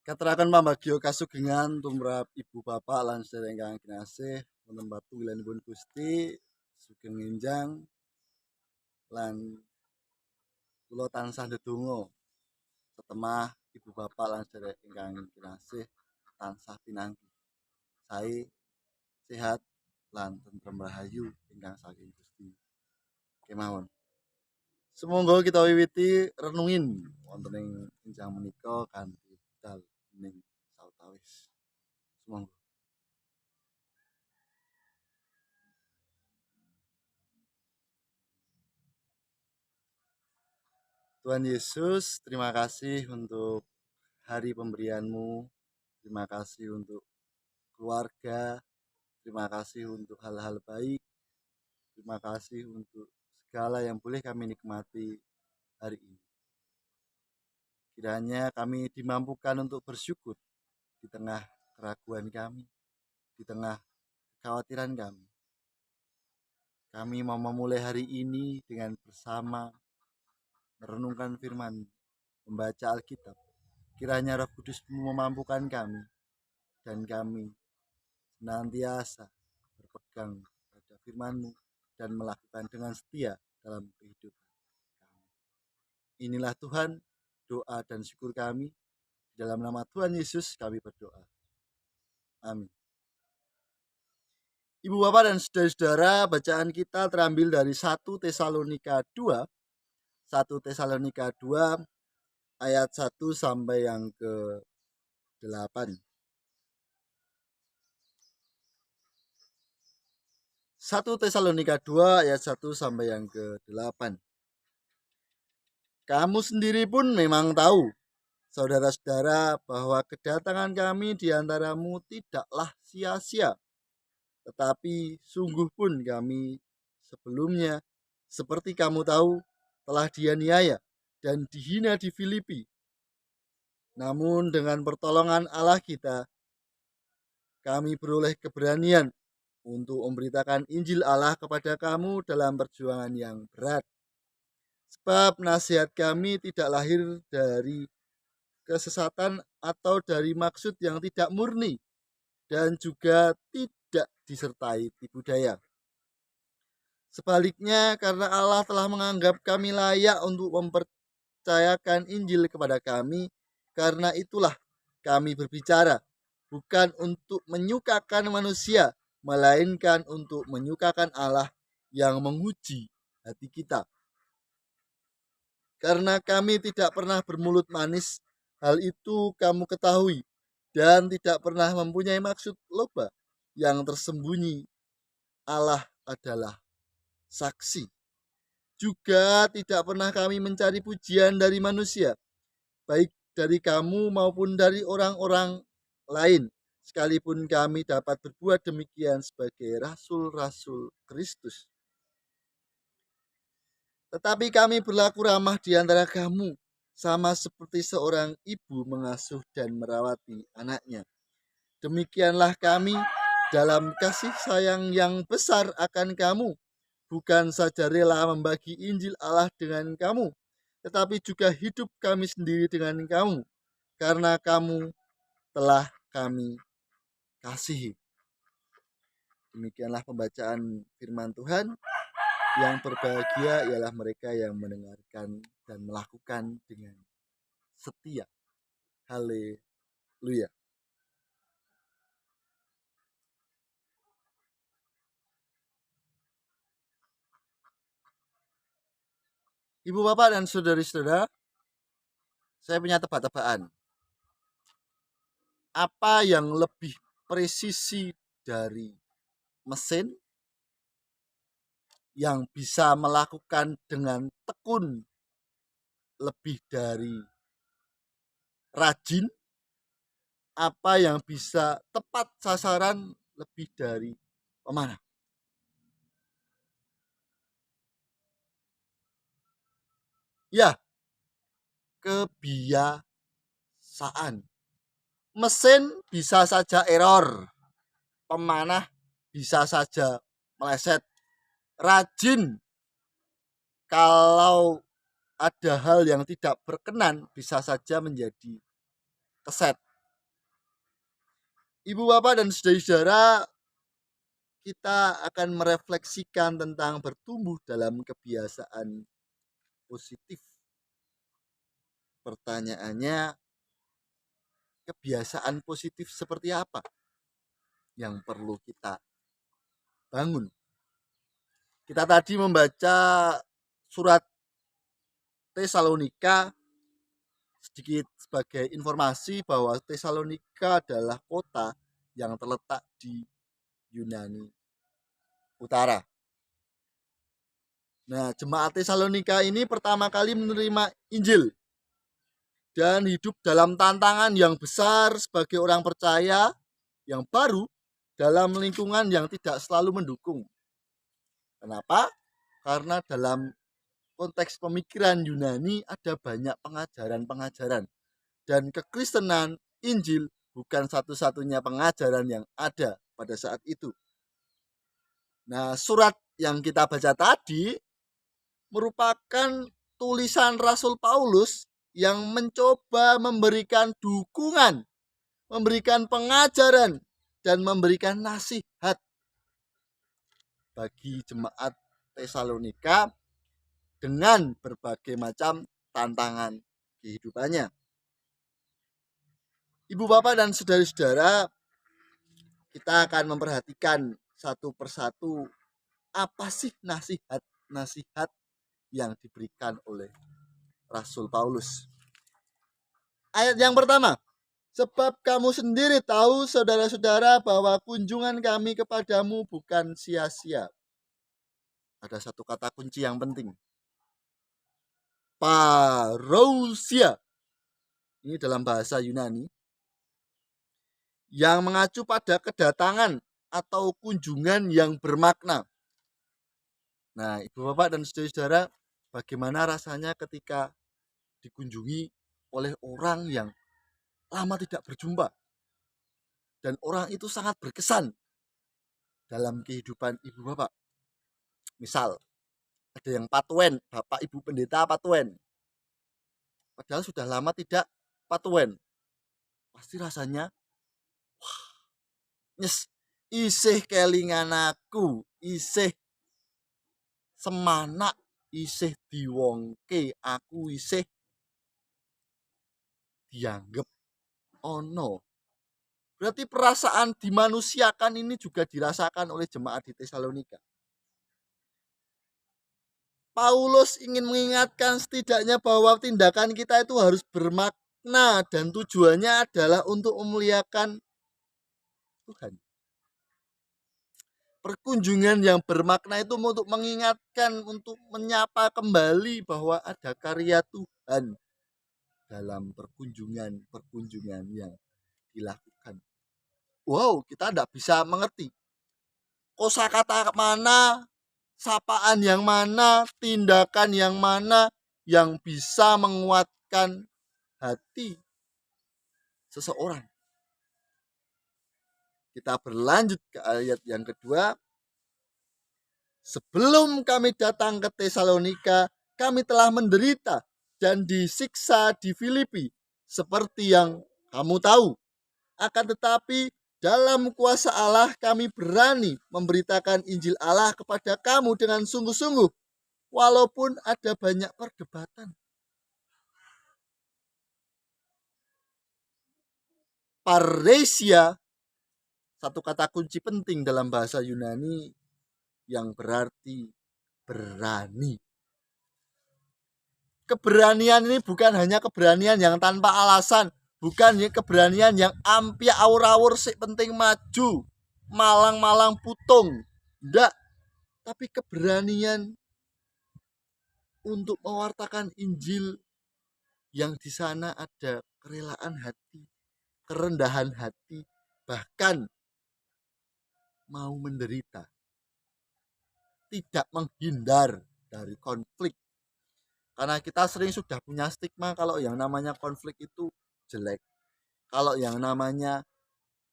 Kateraken pambagio kasugengan tumrap ibu bapak lan sedherek ingkang kinasih wonten patunggilanipun Gusti sugeng enjang lan kula tansah ndedonga setemah ibu bapak lan sedherek ingkang kinasih tansah pinanggih sae sehat lan tentrem rahayu ingkang saking Gusti kemawon. Sumangga kita wiwiti renungin wonten ing enjang menika kanthi budal ning sawetawis. Sumangga. Tuhan Yesus, terima kasih untuk hari pemberian-Mu. Terima kasih untuk keluarga. Terima kasih untuk hal-hal baik. Terima kasih untuk segala yang boleh kami nikmati hari ini. Kiranya kami dimampukan untuk bersyukur di tengah keraguan kami, di tengah kekhawatiran kami. Kami mau memulai hari ini dengan bersama merenungkan firman, membaca Alkitab. Kiranya Roh Kudus memampukan kami dan kami senantiasa berpegang pada firman-Mu dan melakukan dengan setia dalam kehidupan kami. Inilah Tuhan, doa dan syukur kami. Dalam nama Tuhan Yesus kami berdoa. Amin. Ibu bapak dan saudara-saudara, bacaan kita terambil dari 1 Tesalonika 2. 1 Tesalonika 2 ayat 1 sampai yang ke-8. 1 Tesalonika 2 ayat 1 sampai yang ke-8. Kamu sendiri pun memang tahu, saudara-saudara, bahwa kedatangan kami di antaramu tidaklah sia-sia. Tetapi sungguh pun kami sebelumnya, seperti kamu tahu, telah dianiaya dan dihina di Filipi. Namun dengan pertolongan Allah kita, kami beroleh keberanian untuk memberitakan Injil Allah kepada kamu dalam perjuangan yang berat. Sebab nasihat kami tidak lahir dari kesesatan atau dari maksud yang tidak murni dan juga tidak disertai tipu daya. Sebaliknya, karena Allah telah menganggap kami layak untuk mempercayakan Injil kepada kami, karena itulah kami berbicara, bukan untuk menyukakan manusia, melainkan untuk menyukakan Allah yang menguji hati kita. Karena kami tidak pernah bermulut manis, hal itu kamu ketahui, dan tidak pernah mempunyai maksud loba yang tersembunyi. Allah adalah saksi. Juga tidak pernah kami mencari pujian dari manusia, baik dari kamu maupun dari orang-orang lain, sekalipun kami dapat berbuat demikian sebagai rasul-rasul Kristus. Tetapi kami berlaku ramah di antara kamu, sama seperti seorang ibu mengasuh dan merawati anaknya. Demikianlah kami dalam kasih sayang yang besar akan kamu, bukan saja rela membagi Injil Allah dengan kamu, tetapi juga hidup kami sendiri dengan kamu, karena kamu telah kami kasihi. Demikianlah pembacaan firman Tuhan. Yang berbahagia ialah mereka yang mendengarkan dan melakukan dengan setia. Haleluya. Ibu bapak dan saudari-saudara, saya punya tebak-tebakan. Apa yang lebih presisi dari mesin yang bisa melakukan dengan tekun lebih dari rajin? Apa yang bisa tepat sasaran lebih dari pemanah? Ya, kebiasaan. Mesin bisa saja error, pemanah bisa saja meleset. Rajin kalau ada hal yang tidak berkenan bisa saja menjadi keset. Ibu bapak dan saudara-saudara, kita akan merefleksikan tentang bertumbuh dalam kebiasaan positif. Pertanyaannya, kebiasaan positif seperti apa yang perlu kita bangun? Kita tadi membaca surat Tesalonika, sedikit sebagai informasi bahwa Tesalonika adalah kota yang terletak di Yunani Utara. Nah, jemaat Tesalonika ini pertama kali menerima Injil dan hidup dalam tantangan yang besar sebagai orang percaya yang baru dalam lingkungan yang tidak selalu mendukung. Kenapa? Karena dalam konteks pemikiran Yunani ada banyak pengajaran-pengajaran, dan kekristenan Injil bukan satu-satunya pengajaran yang ada pada saat itu. Nah, surat yang kita baca tadi merupakan tulisan Rasul Paulus yang mencoba memberikan dukungan, memberikan pengajaran, dan memberikan nasihat bagi jemaat Tesalonika dengan berbagai macam tantangan kehidupannya. Ibu bapak dan saudara-saudara, kita akan memperhatikan satu persatu apa sih nasihat-nasihat yang diberikan oleh Rasul Paulus. Ayat yang pertama, sebab kamu sendiri tahu saudara-saudara bahwa kunjungan kami kepadamu bukan sia-sia. Ada satu kata kunci yang penting. Parousia. Ini dalam bahasa Yunani. Yang mengacu pada kedatangan atau kunjungan yang bermakna. Nah, ibu bapak dan saudara-saudara, bagaimana rasanya ketika dikunjungi oleh orang yang lama tidak berjumpa, dan orang itu sangat berkesan dalam kehidupan ibu bapak. Misal, ada yang patuen, bapak ibu pendeta patuen, padahal sudah lama tidak patuen. Pasti rasanya, wah, nyes, isih kelingan aku, isih semanak, isih diwongke, aku isih dianggap ono. Berarti perasaan dimanusiakan ini juga dirasakan oleh jemaat di Tesalonika. Paulus ingin mengingatkan setidaknya bahwa tindakan kita itu harus bermakna dan tujuannya adalah untuk memuliakan Tuhan. Perkunjungan yang bermakna itu untuk mengingatkan, untuk menyapa kembali bahwa ada karya Tuhan dalam perkunjungan yang dilakukan. Wow, kita tidak bisa mengerti kosakata mana, sapaan yang mana, tindakan yang mana yang bisa menguatkan hati seseorang. Kita berlanjut ke ayat yang kedua. Sebelum kami datang ke Tesalonika, kami telah menderita dan disiksa di Filipi, seperti yang kamu tahu. Akan tetapi dalam kuasa Allah kami berani memberitakan Injil Allah kepada kamu dengan sungguh-sungguh, walaupun ada banyak perdebatan. Parousia, satu kata kunci penting dalam bahasa Yunani yang berarti berani. Keberanian ini bukan hanya keberanian yang tanpa alasan, bukan keberanian yang ampia awur-awur sik penting maju, malang-malang putung. Ndak, tapi keberanian untuk mewartakan Injil yang di sana ada kerelaan hati, kerendahan hati, bahkan mau menderita. Tidak menghindar dari konflik. Karena kita sering sudah punya stigma kalau yang namanya konflik itu jelek. Kalau yang namanya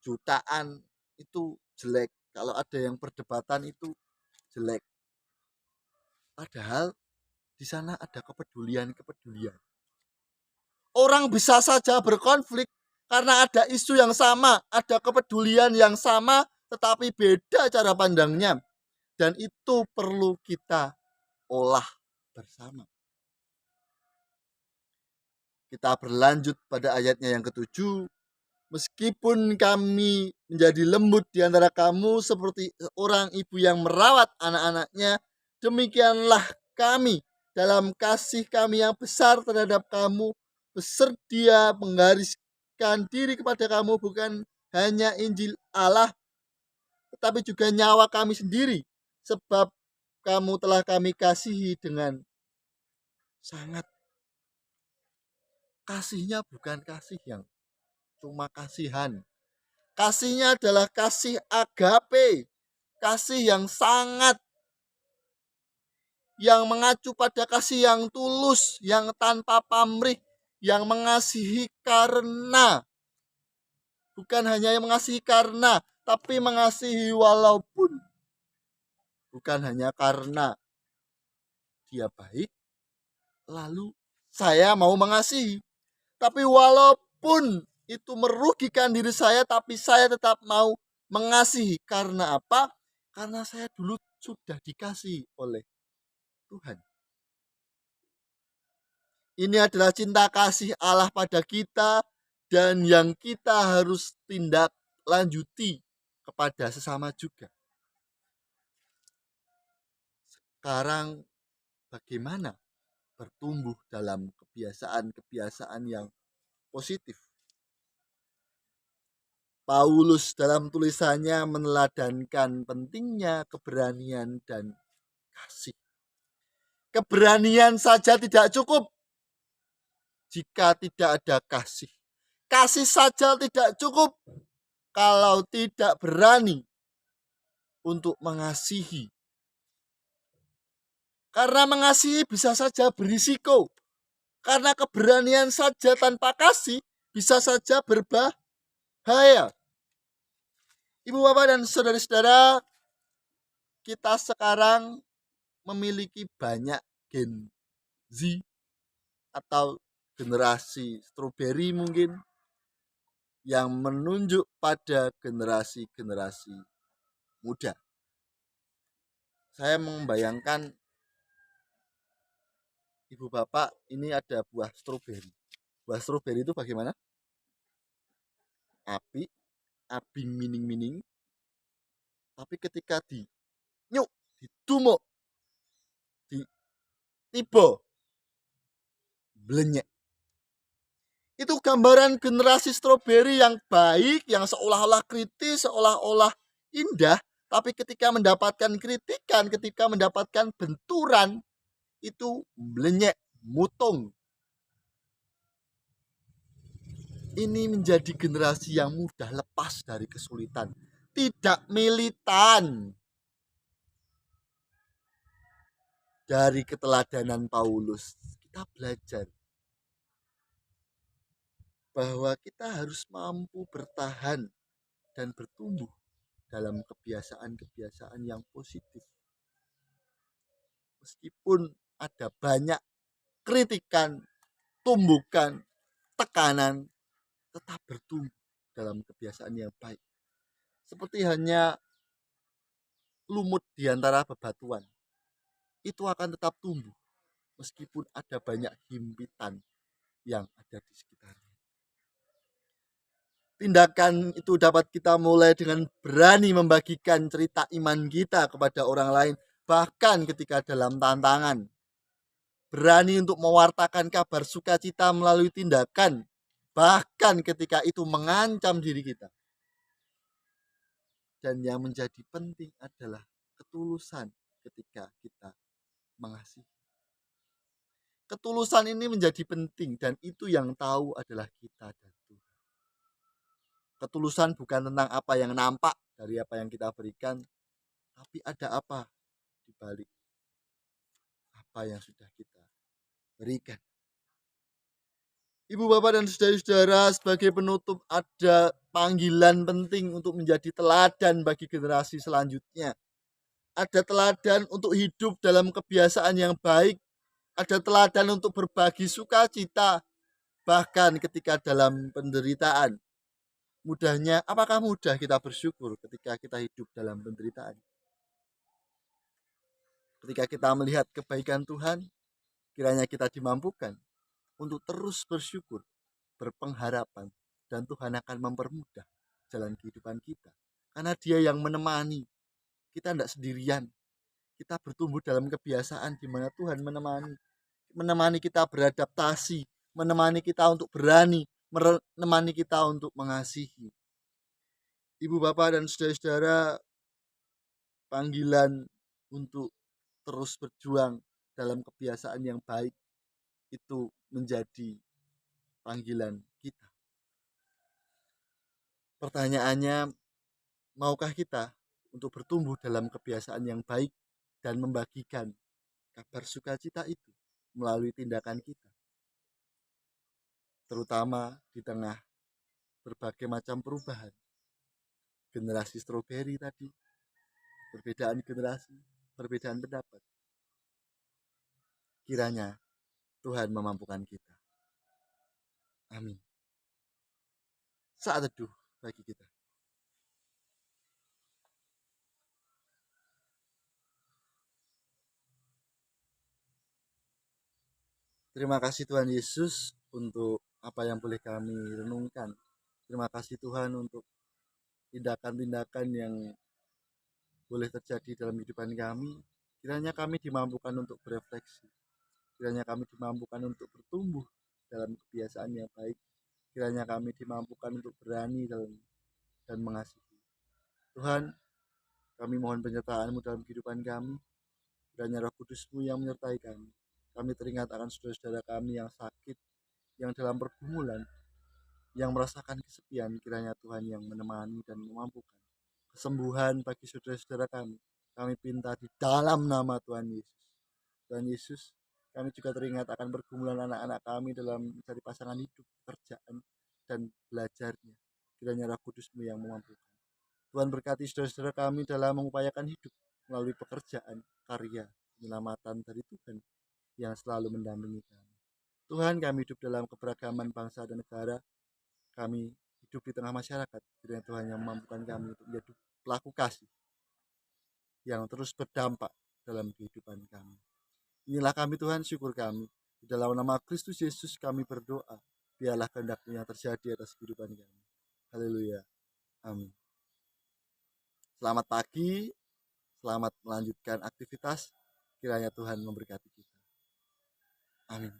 jutaan itu jelek. Kalau ada yang perdebatan itu jelek. Padahal di sana ada kepedulian. Orang bisa saja berkonflik, Karena ada isu yang sama, ada kepedulian yang sama, tetapi beda cara pandangnya. Dan itu perlu kita olah bersama. Kita berlanjut pada ayatnya yang ketujuh. Meskipun kami menjadi lembut di antara kamu seperti seorang ibu yang merawat anak-anaknya, demikianlah kami dalam kasih kami yang besar terhadap kamu, bersedia menggariskan diri kepada kamu bukan hanya Injil Allah, tetapi juga nyawa kami sendiri, sebab kamu telah kami kasihi dengan sangat. Kasihnya bukan kasih yang cuma kasihan. Kasihnya adalah kasih agape, kasih yang sangat, yang mengacu pada kasih yang tulus, yang tanpa pamrih, yang mengasihi karena, bukan hanya yang mengasihi karena, tapi mengasihi walaupun, bukan hanya karena dia baik, lalu saya mau mengasihi, tapi walaupun itu merugikan diri saya, tapi saya tetap mau mengasihi. Karena apa? Karena saya dulu sudah dikasihi oleh Tuhan. Ini adalah cinta kasih Allah pada kita dan yang kita harus tindak lanjuti kepada sesama juga. Sekarang bagaimana bertumbuh dalam kebiasaan-kebiasaan yang positif? Paulus dalam tulisannya meneladankan pentingnya keberanian dan kasih. Keberanian saja tidak cukup jika tidak ada kasih. Kasih saja tidak cukup kalau tidak berani untuk mengasihi. Karena mengasihi bisa saja berisiko. Karena keberanian saja tanpa kasih bisa saja berbahaya. Ibu bapak dan saudara-saudara, kita sekarang memiliki banyak Gen Z atau generasi strawberry mungkin yang menunjuk pada generasi-generasi muda. Saya membayangkan ibu bapak ini ada buah strawberry. Buah strawberry itu bagaimana? Api, abing mining-mining, tapi ketika dinyuk, ditumuk, tiba, blenyek. Itu gambaran generasi stroberi yang baik, yang seolah-olah kritis, seolah-olah indah, tapi ketika mendapatkan kritikan, ketika mendapatkan benturan, itu blenyek, mutung. Ini menjadi generasi yang mudah lepas dari kesulitan, tidak militan. Dari keteladanan Paulus, kita belajar bahwa kita harus mampu bertahan dan bertumbuh dalam kebiasaan-kebiasaan yang positif. Meskipun ada banyak kritikan, tumbukan, tekanan, tetap bertumbuh dalam kebiasaan yang baik. Seperti hanya lumut di antara bebatuan, itu akan tetap tumbuh meskipun ada banyak himpitan yang ada di sekitarnya. Tindakan itu dapat kita mulai dengan berani membagikan cerita iman kita kepada orang lain, bahkan ketika dalam tantangan. Berani untuk mewartakan kabar sukacita melalui tindakan, bahkan ketika itu mengancam diri kita. Dan yang menjadi penting adalah ketulusan ketika kita mengasihi. Ketulusan ini menjadi penting dan itu yang tahu adalah kita dan Tuhan. Ketulusan bukan tentang apa yang nampak dari apa yang kita berikan, tapi ada apa di balik apa yang sudah kita berikan. Ibu bapak dan saudara-saudara, sebagai penutup ada panggilan penting untuk menjadi teladan bagi generasi selanjutnya. Ada teladan untuk hidup dalam kebiasaan yang baik. Ada teladan untuk berbagi sukacita. Bahkan ketika dalam penderitaan, apakah mudah kita bersyukur ketika kita hidup dalam penderitaan? Ketika kita melihat kebaikan Tuhan, kiranya kita dimampukan untuk terus bersyukur, berpengharapan, dan Tuhan akan mempermudah jalan kehidupan kita. Karena Dia yang menemani, kita tidak sendirian. Kita bertumbuh dalam kebiasaan di mana Tuhan menemani kita beradaptasi, menemani kita untuk berani, menemani kita untuk mengasihi. Ibu, bapak, dan saudara-saudara, panggilan untuk terus berjuang dalam kebiasaan yang baik itu menjadi panggilan kita. Pertanyaannya, maukah kita untuk bertumbuh dalam kebiasaan yang baik dan membagikan kabar sukacita itu melalui tindakan kita, terutama di tengah berbagai macam perubahan, generasi stroberi tadi, perbedaan generasi, perbedaan pendapat. Kiranya Tuhan memampukan kita. Amin. Saat teduh bagi kita. Terima kasih Tuhan Yesus untuk apa yang boleh kami renungkan. Terima kasih Tuhan untuk tindakan-tindakan yang boleh terjadi dalam kehidupan kami. Kiranya kami dimampukan untuk berefleksi. Kiranya kami dimampukan untuk bertumbuh dalam kebiasaan yang baik. Kiranya kami dimampukan untuk berani dan mengasihi. Tuhan, kami mohon penyertaan-Mu dalam kehidupan kami. Kiranya Roh Kudus-Mu yang menyertai kami. Kami teringat akan saudara-saudara kami yang sakit, yang dalam pergumulan, yang merasakan kesepian. Kiranya Tuhan yang menemani dan memampukan kesembuhan bagi saudara-saudara kami. Kami pinta di dalam nama Tuhan Yesus. Tuhan Yesus, kami juga teringat akan pergumulan anak-anak kami dalam mencari pasangan hidup, pekerjaan, dan belajarnya. Kiranya Roh Kudus-Mu yang memampukan. Tuhan berkati saudara-saudara kami dalam mengupayakan hidup melalui pekerjaan, karya, penyelamatan dari Tuhan yang selalu mendampingi kami. Tuhan, kami hidup dalam keberagaman bangsa dan negara. Kami hidup di tengah masyarakat. Kiranya Tuhan yang memampukan kami untuk menjadi pelaku kasih yang terus berdampak dalam kehidupan kami. Inilah kami Tuhan, syukur kami. Di dalam nama Kristus Yesus kami berdoa. Biarlah kehendak-Mu yang terjadi atas kehidupan kami. Haleluya. Amin. Selamat pagi. Selamat melanjutkan aktivitas. Kiranya Tuhan memberkati kita. Amin.